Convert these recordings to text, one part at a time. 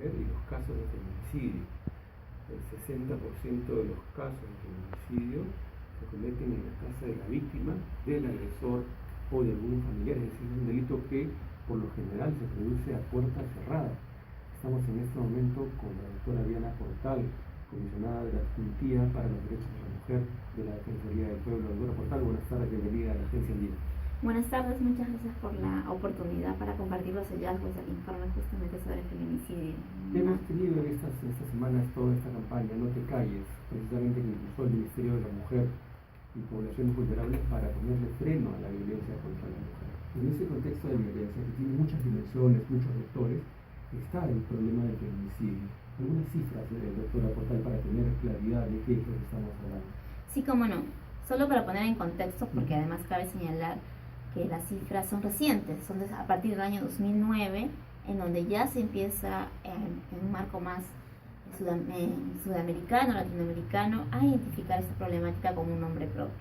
y los casos de feminicidio. El 60% de los casos de feminicidio se cometen en la casa de la víctima, del agresor o de algún familiar, es decir, es un delito que por lo general se produce a puerta cerrada. Estamos en este momento con la doctora Diana Portal, comisionada de la Adjuntía para los Derechos de la Mujer de la Defensoría del Pueblo. Doctora Portal, buenas tardes, bienvenida a la Agencia en Día. Buenas tardes, muchas gracias por la oportunidad para compartir los hallazgos del informe justamente sobre el feminicidio. Hemos tenido en estas semanas toda esta campaña, No te calles, precisamente que impulsó el Ministerio de la Mujer y Poblaciones Vulnerables para ponerle freno a la violencia contra la mujer. En ese contexto de violencia, que tiene muchas dimensiones, muchos vectores, está el problema del feminicidio. Algunas cifras, doctora Portal, para tener claridad de qué es lo que estamos hablando. Sí, cómo no. Solo para poner en contexto, porque además cabe señalar que las cifras son recientes, son a partir del año 2009, en donde ya se empieza en un marco más sudamericano, latinoamericano, a identificar esta problemática como un nombre propio.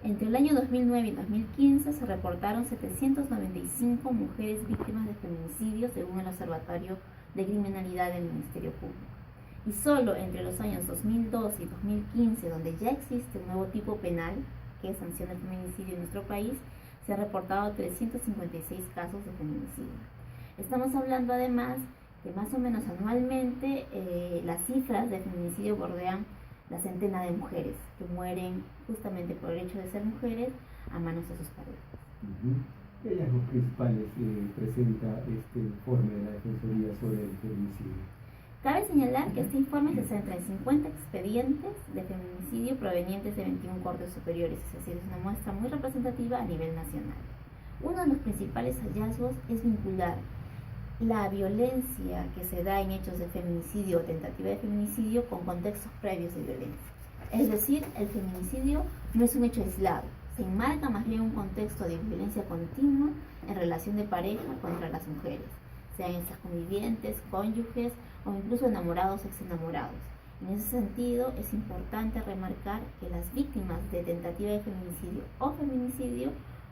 Entre el año 2009 y 2015 se reportaron 795 mujeres víctimas de feminicidio según el Observatorio de Criminalidad del Ministerio Público. Y solo entre los años 2012 y 2015, donde ya existe un nuevo tipo penal que sanciona el feminicidio en nuestro país, se han reportado 356 casos de feminicidio. Estamos hablando además que más o menos anualmente las cifras de feminicidio bordean la centena de mujeres que mueren justamente por el hecho de ser mujeres a manos de sus parejas. ¿Qué hallazgos principales presenta este informe de la Defensoría sobre el feminicidio? Cabe señalar que este informe se centra en 50 expedientes de feminicidio provenientes de 21 cortes superiores, es decir, es una muestra muy representativa a nivel nacional. Uno de los principales hallazgos es vincular la violencia que se da en hechos de feminicidio o tentativa de feminicidio con contextos previos de violencia. Es decir, el feminicidio no es un hecho aislado, se enmarca más bien un contexto de violencia continua en relación de pareja contra las mujeres, sean estas convivientes, cónyuges o incluso enamorados o exenamorados. En ese sentido, es importante remarcar que las víctimas de tentativa de feminicidio o feminicidio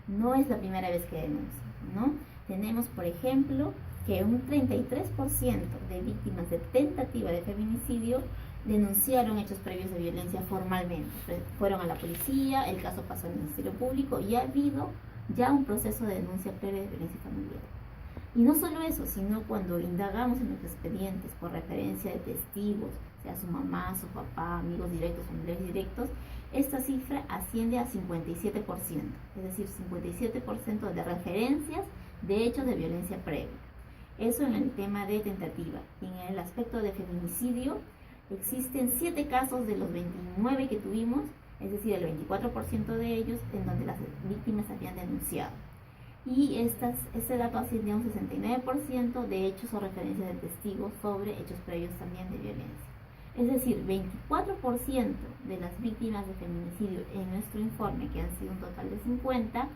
no es la primera vez que denuncian, ¿no? Tenemos, por ejemplo, que un 33% de víctimas de tentativa de feminicidio denunciaron hechos previos de violencia formalmente. Fueron a la policía, el caso pasó al Ministerio Público y ha habido ya un proceso de denuncia previa de violencia familiar. Y no solo eso, sino cuando indagamos en los expedientes por referencia de testigos, sea su mamá, su papá, amigos directos, familiares directos, esta cifra asciende a 57%, es decir, 57% de referencias de hechos de violencia previa. Eso en el tema de tentativa. En el aspecto de feminicidio, existen 7 casos de los 29 que tuvimos, es decir, el 24% de ellos en donde las víctimas habían denunciado. Y este dato asciende a un 69% de hechos o referencias de testigos sobre hechos previos también de violencia. Es decir, 24% de las víctimas de feminicidio en nuestro informe, que han sido un total de 50,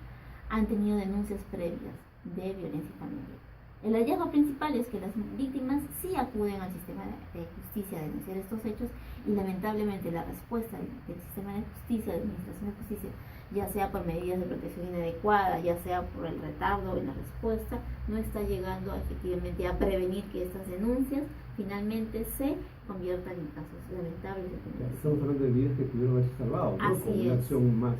han tenido denuncias previas de violencia familiar. El hallazgo principal es que las víctimas sí acuden al sistema de justicia a denunciar estos hechos y lamentablemente la respuesta del sistema de justicia, de administración de justicia, ya sea por medidas de protección inadecuada, ya sea por el retardo en la respuesta, no está llegando efectivamente a prevenir que estas denuncias finalmente se conviertan en casos lamentables de feminicidio. Estamos hablando de vidas que pudieron haberse salvado, ¿no? Así Con una acción más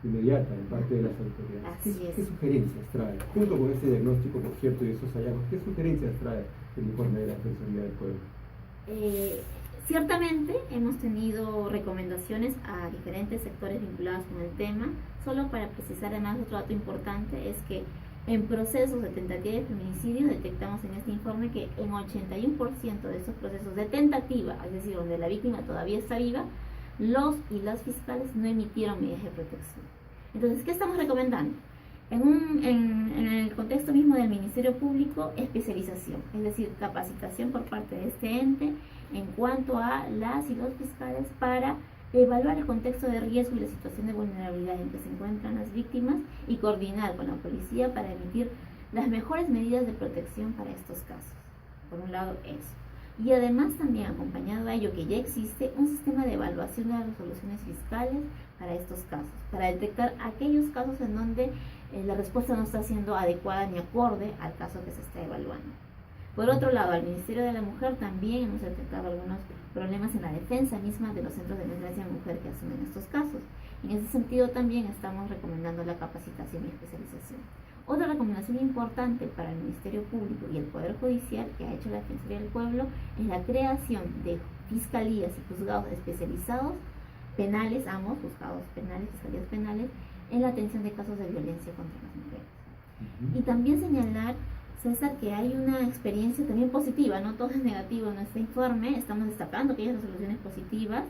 inmediata en parte de las autoridades. ¿Qué sugerencias trae? Junto con este diagnóstico, por cierto, y estos hallazgos, ¿qué sugerencias trae el informe de la Defensoría del Pueblo? Ciertamente hemos tenido recomendaciones a diferentes sectores vinculados con el tema. Solo para precisar además, otro dato importante es que en procesos de tentativa de feminicidio detectamos en este informe que en 81% de estos procesos de tentativa, es decir, donde la víctima todavía está viva, los y las fiscales no emitieron medidas de protección. Entonces, ¿qué estamos recomendando? En el contexto mismo del Ministerio Público, especialización, es decir, capacitación por parte de este ente en cuanto a las y los fiscales para evaluar el contexto de riesgo y la situación de vulnerabilidad en que se encuentran las víctimas y coordinar con la policía para emitir las mejores medidas de protección para estos casos. Por un lado, eso. Y además también acompañado a ello que ya existe un sistema de evaluación de las resoluciones fiscales para estos casos, para detectar aquellos casos en donde la respuesta no está siendo adecuada ni acorde al caso que se está evaluando. Por otro lado, al Ministerio de la Mujer también hemos detectado algunos problemas en la defensa misma de los centros de emergencia de mujer que asumen estos casos. En ese sentido también estamos recomendando la capacitación y especialización. Otra recomendación importante para el Ministerio Público y el Poder Judicial que ha hecho la Defensoría del Pueblo es la creación de fiscalías y juzgados especializados penales, ambos, juzgados penales, fiscalías penales, en la atención de casos de violencia contra las mujeres. Y también señalar, César, que hay una experiencia también positiva, no todo es negativo en nuestro informe, estamos destacando aquellas resoluciones positivas.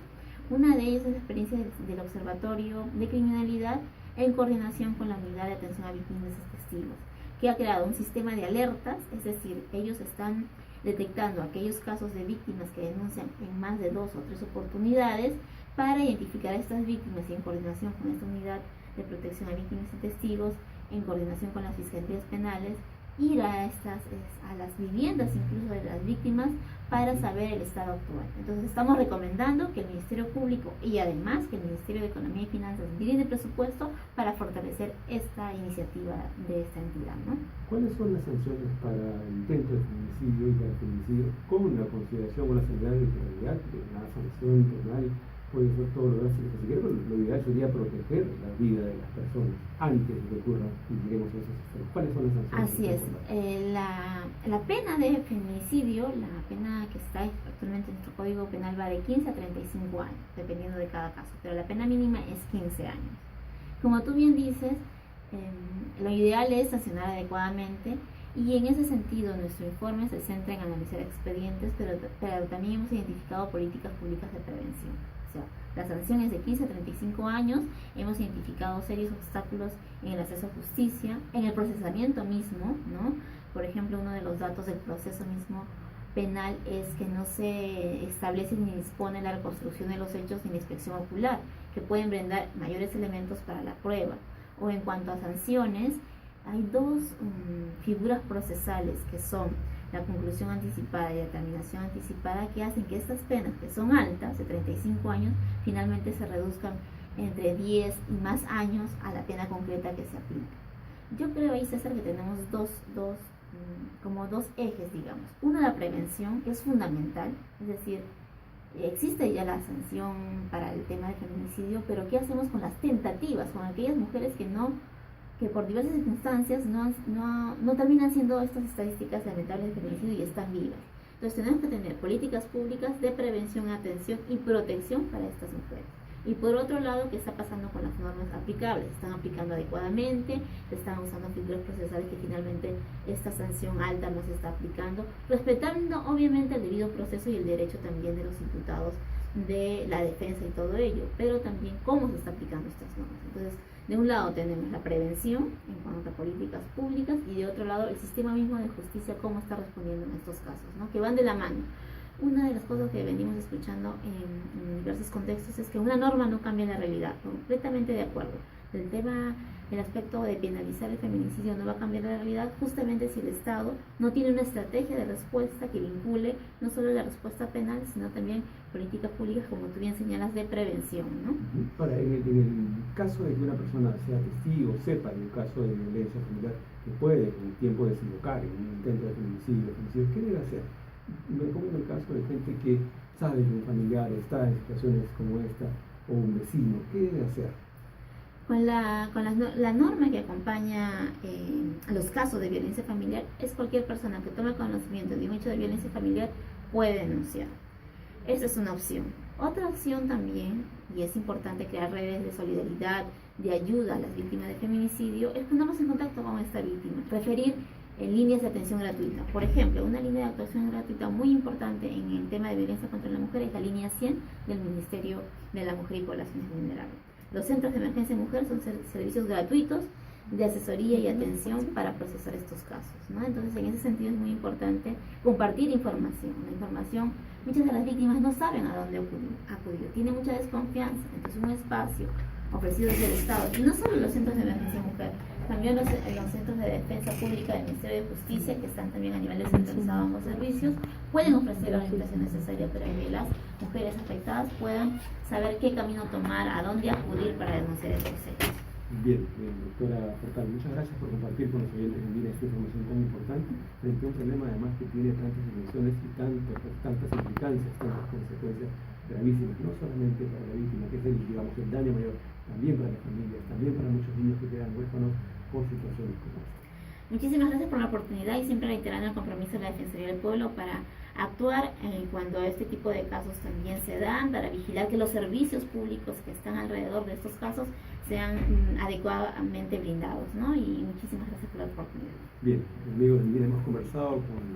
Una de ellas es la experiencia del Observatorio de Criminalidad en coordinación con la Unidad de Atención a Víctimas y Testigos, que ha creado un sistema de alertas, es decir, ellos están detectando aquellos casos de víctimas que denuncian en más de 2 o 3 oportunidades para identificar a estas víctimas y en coordinación con esta Unidad de Protección a Víctimas y Testigos, en coordinación con las fiscalías penales, ir a las viviendas incluso de las víctimas para saber el estado actual. Entonces estamos recomendando que el Ministerio Público y además que el Ministerio de Economía y Finanzas brinde presupuesto para fortalecer esta iniciativa de esta entidad, ¿no? ¿Cuáles son las sanciones para el intento de feminicidio y para el feminicidio con la consideración o la sanidad de integralidad de la sanción penal? Puede ser todo lo que se quiere, pero lo ideal sería proteger la vida de las personas antes de que ocurra y lleguemos a esos extremos. ¿Cuáles son las sanciones? Así es. La pena de feminicidio, la pena que está actualmente en nuestro Código Penal va de 15 a 35 años, dependiendo de cada caso, pero la pena mínima es 15 años. Como tú bien dices, lo ideal es sancionar adecuadamente y en ese sentido nuestro informe se centra en analizar expedientes, pero también hemos identificado políticas públicas de prevención. La sanción es de 15 a 35 años, hemos identificado serios obstáculos en el acceso a justicia, en el procesamiento mismo, ¿no? Por ejemplo, uno de los datos del proceso mismo penal es que no se establece ni dispone la reconstrucción de los hechos ni la inspección ocular, que pueden brindar mayores elementos para la prueba. O en cuanto a sanciones, hay dos figuras procesales que son la conclusión anticipada y la terminación anticipada, que hacen que estas penas, que son altas, de 35 años, finalmente se reduzcan entre 10 y más años a la pena concreta que se aplica. Yo creo ahí, César, que tenemos dos ejes, digamos. Uno, la prevención, que es fundamental, es decir, existe ya la sanción para el tema de feminicidio, pero ¿qué hacemos con las tentativas, con aquellas mujeres que por diversas circunstancias no terminan siendo estas estadísticas lamentables de feminicidio y están vivas? Entonces tenemos que tener políticas públicas de prevención, atención y protección para estas mujeres. Y por otro lado, ¿qué está pasando con las normas aplicables? ¿Están aplicando adecuadamente? ¿Se están usando figuras procesales que finalmente esta sanción alta no se está aplicando? Respetando obviamente el debido proceso y el derecho también de los imputados de la defensa y todo ello, pero también cómo se está aplicando estas normas. Entonces, de un lado tenemos la prevención en cuanto a políticas públicas y de otro lado el sistema mismo de justicia, cómo está respondiendo en estos casos, ¿no? Que van de la mano. Una de las cosas que venimos escuchando en diversos contextos es que una norma no cambia la realidad, completamente de acuerdo. El aspecto de penalizar el feminicidio no va a cambiar la realidad justamente si el Estado no tiene una estrategia de respuesta que vincule no solo la respuesta penal, sino también políticas públicas, como tú bien señalas, de prevención, ¿no? Ahora, en el caso de que una persona sea testigo, sepa de un caso de violencia familiar que puede en el tiempo desembocar en un intento de feminicidio, ¿qué debe hacer? Me pongo en el caso de gente que sabe que un familiar está en situaciones como esta, o un vecino, ¿qué debe hacer? Con la norma que acompaña a los casos de violencia familiar, es cualquier persona que tome conocimiento de un hecho de violencia familiar puede denunciar. Esa es una opción. Otra opción también, y es importante crear redes de solidaridad, de ayuda a las víctimas de feminicidio, es ponernos en contacto con esta víctima, referir en líneas de atención gratuita. Por ejemplo, una línea de actuación gratuita muy importante en el tema de violencia contra la mujer es la línea 100 del Ministerio de la Mujer y Poblaciones Vulnerables. Los centros de emergencia de mujer son servicios gratuitos de asesoría y atención para procesar estos casos, ¿no? Entonces, en ese sentido es muy importante compartir información. La información, muchas de las víctimas no saben a dónde acudir, tienen mucha desconfianza. Entonces, un espacio ofrecido desde el Estado, y no solo los centros de emergencia de mujer, también los centros de defensa pública del Ministerio de Justicia, que están también a nivel descentralizado ambos servicios, pueden ofrecer la orientación necesaria para que las mujeres afectadas puedan saber qué camino tomar, a dónde acudir para denunciar estos hechos. Bien, doctora Portal, muchas gracias por compartir con los oyentes de Mira esta información tan importante frente a un problema además que tiene tantas dimensiones y tantas implicancias, tantas consecuencias gravísimas, no solamente para la víctima, que es el daño mayor, también para las familias, también para muchos niños que quedan huérfanos por situaciones como esta. Muchísimas gracias por la oportunidad y siempre reiterando el compromiso de la Defensoría del Pueblo para actuar cuando este tipo de casos también se dan, para vigilar que los servicios públicos que están alrededor de estos casos sean adecuadamente blindados, ¿no? Y muchísimas gracias por la oportunidad. Bien, amigos, hemos conversado con la